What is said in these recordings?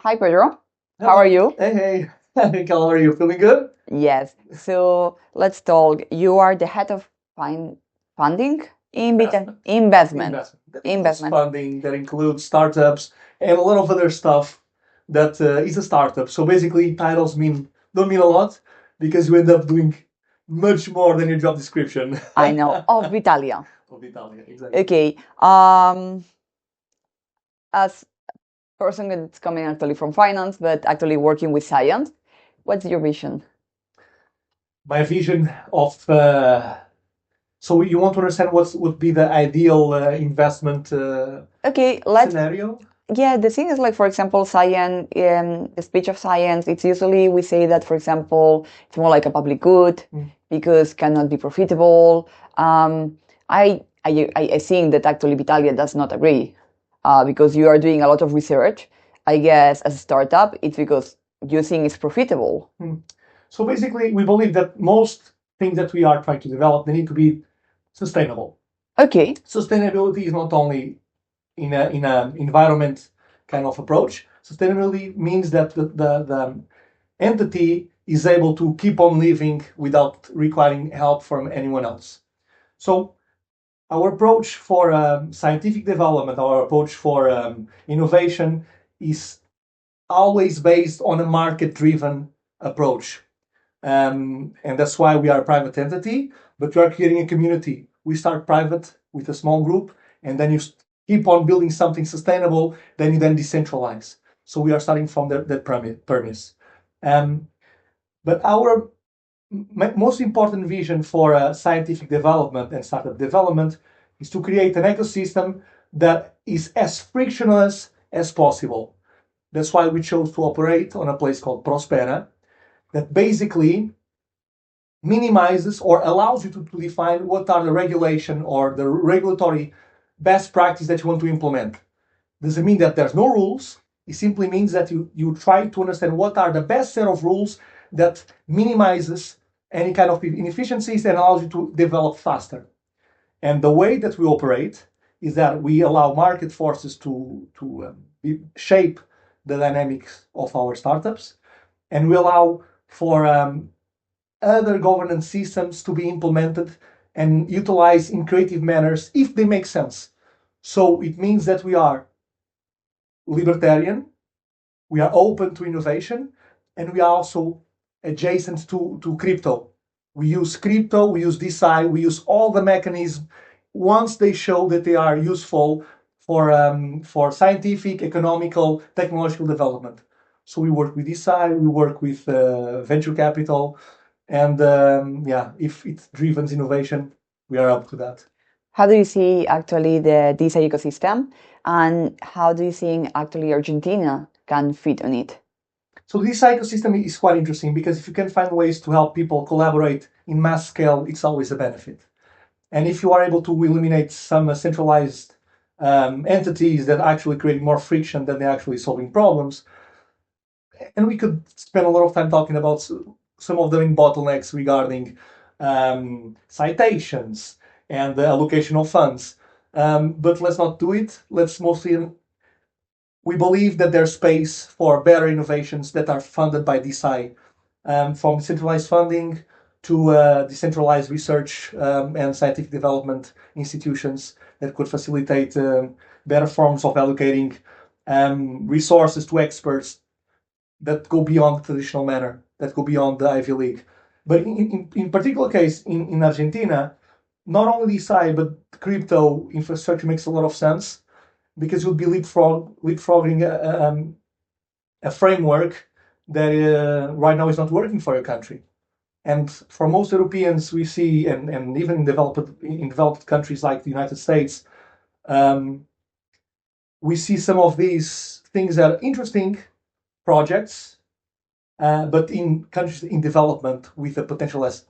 Hi, Pedro. Hello. How are you? Hey. How are you? Feeling good? Yes. So let's talk. You are the head of funding investment. Investment. That includes Investment. funding, that includes startups, and a lot of other stuff that is a startup. So basically, titles don't mean a lot because you end up doing much more than your job description. I know of Vitalia. Of Vitalia, exactly. Okay. As person that's coming actually from finance, but actually working with science, what's your vision? My vision of so you want to understand what would be the ideal investment Okay, let's. scenario? Yeah, the thing is like, for example, science, the speech of science, it's usually we say that, for example, it's more like a public good because cannot be profitable. I think that actually Vitalia does not agree because you are doing a lot of research. I guess as a startup, it's because you think it's profitable. So basically, we believe that most things that we are trying to develop, they need to be sustainable. Okay. Sustainability is not only in a environment kind of approach. Sustainability means that the entity is able to keep on living without requiring help from anyone else. So our approach for scientific development, our approach for innovation is always based on a market-driven approach. And that's why we are a private entity, but we are creating a community. We start private with a small group, and then you keep on building something sustainable, then you then decentralize. So we are starting from that premise. But our most important vision for scientific development and startup development is to create an ecosystem that is as frictionless as possible. That's why we chose to operate on a place called Prospera, that basically minimizes or allows you to define what are the regulation or the regulatory best practice that you want to implement. Doesn't mean that there's no rules. It simply means that you try to understand what are the best set of rules that minimizes any kind of inefficiencies and allows you to develop faster. And the way that we operate is that we allow market forces to shape the dynamics of our startups, and we allow for other governance systems to be implemented and utilized in creative manners if they make sense. So it means that we are libertarian, we are open to innovation, and we are also adjacent to crypto. We use crypto, we use DeSci, we use all the mechanisms once they show that they are useful for scientific, economical, technological development. So we work with DeSci, we work with venture capital, and if it drives innovation, we are up to that. How do you see actually the DeSci ecosystem, and how do you think actually Argentina can fit on it? So this ecosystem is quite interesting because if you can find ways to help people collaborate in mass scale, it's always a benefit. And if you are able to eliminate some centralized entities that actually create more friction than they're actually solving problems, and we could spend a lot of time talking about some of the main bottlenecks regarding citations and the allocation of funds. But let's not do it. Let's mostly we believe that there's space for better innovations that are funded by DeSci, from centralized funding to decentralized research and scientific development institutions that could facilitate better forms of allocating resources to experts that go beyond the traditional manner, that go beyond the Ivy League. But in particular case, in Argentina, not only DeSci, but crypto infrastructure makes a lot of sense because you'll be leapfrogging a framework that right now is not working for your country. And for most Europeans, we see, and even in developed countries like the United States, we see some of these things that are interesting projects, but in countries in development with the potential as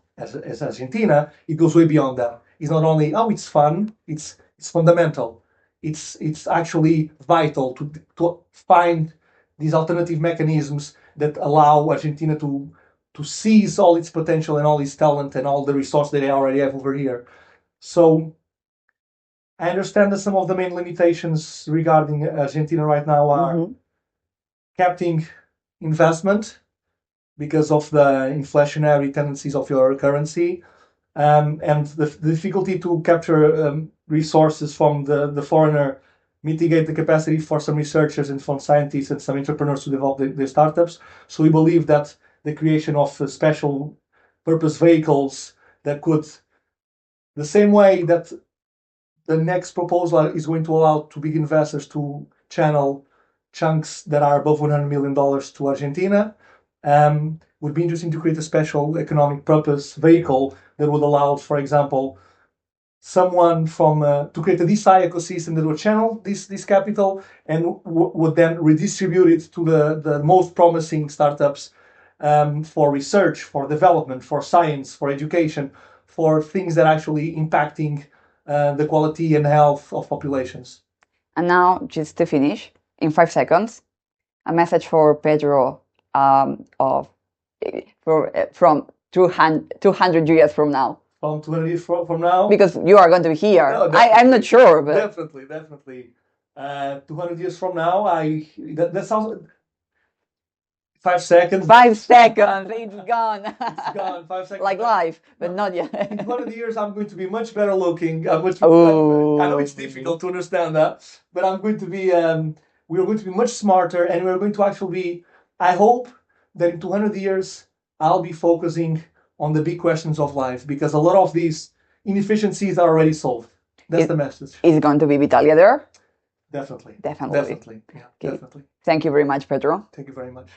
Argentina, it goes way beyond that. It's not only it's fun, it's fundamental. It's actually vital to find these alternative mechanisms that allow Argentina to seize all its potential and all its talent and all the resources that they already have over here. So I understand that some of the main limitations regarding Argentina right now are capturing investment because of the inflationary tendencies of your currency, and the difficulty to capture resources from the foreigner mitigate the capacity for some researchers and from scientists and some entrepreneurs to develop their startups. So we believe that the creation of special purpose vehicles that could, the same way that the next proposal is going to allow to big investors to channel chunks that are above $100 million to Argentina, would be interesting to create a special economic purpose vehicle that would allow, for example, someone from to create a DeSci ecosystem that would channel this capital and would then redistribute it to the most promising startups for research, for development, for science, for education, for things that are actually impacting the quality and health of populations. And now, just to finish, in 5 seconds, a message for Pedro from 200 years from now. From 200 years from now? Because you are going to be here. No, I'm not sure. But Definitely. 200 years from now, that sounds... 5 seconds. 5 seconds, it's gone. It's gone. 5 seconds. Like life, but no. Not yet. In 100 years, I'm going to be much better looking. I know it's difficult to understand that, but I'm going to be. We are going to be much smarter, and we're going to actually be. I hope that in 200 years, I'll be focusing on the big questions of life, because a lot of these inefficiencies are already solved. That's the message. Is going to be Vitalia there? Definitely. Yeah, okay. Definitely. Thank you very much, Pedro. Thank you very much.